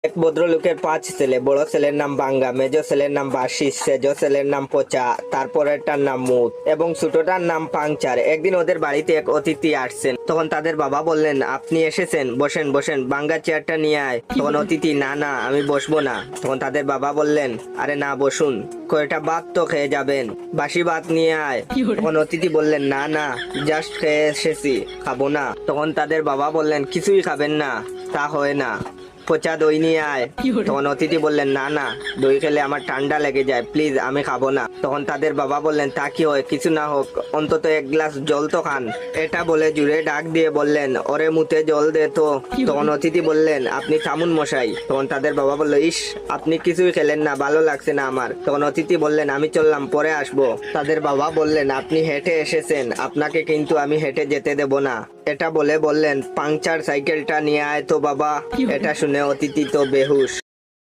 এক ভদ্রলোকের 5 ছেলে। বড় ছেলের নাম বাঙ্গা, মেজো ছেলের নাম বাসিস, সেজো ছেলের নাম পচা, তারপরেরটার নাম মুত এবং ছোটটার নাম পাংচার। একদিন ওদের বাড়িতে এক অতিথি আসছেন। তখন তাদের বাবা বললেন, আপনি এসেছেন, বসেন বসেন, বাঙ্গা চেয়ারটা নিয়ে আয়। তখন অতিথি, না না আমি বসবো না। তখন তাদের বাবা বললেন, আরে না বসুন, কয়টা ভাত তো খেয়ে যাবেন, বাসি ভাত নিয়ে আয়। তখন অতিথি বললেন, না না জাস্ট খেয়ে এসেছি, খাবো না। তখন তাদের বাবা বললেন, কিছুই খাবেন না? তা হয় না, পচা দই নিয়ে আয়। তখন অতিথি বললেন, না না, দই খেলে আমার ঠান্ডা লেগে যায়, প্লিজ আমি খাবো না। তখন তাদের বাবা বললেন, তা কি হয়, কিছু না হোক, অন্তত এক গ্লাস জল তো খান। এটা বলে জুড়ে ডাক দিয়ে বললেন, ওরে মুতে জল দে তো। তখন অতিথি বললেন, আপনি থামুন মশাই। তখন তাদের বাবা বলল, ইস, আপনি কিছুই খেলেন না, ভালো লাগছে না আমার। তখন অতিথি বললেন, আমি চললাম, পরে আসবো। তাদের বাবা বললেন, আপনি হেঁটে এসেছেন, আপনাকে কিন্তু আমি হেঁটে যেতে দেব না। এটা বলে বললেন, পাংচার সাইকেলটা নিয়ে আয় তো বাবা। এটা শুনে অতিথি তো বেহুশ।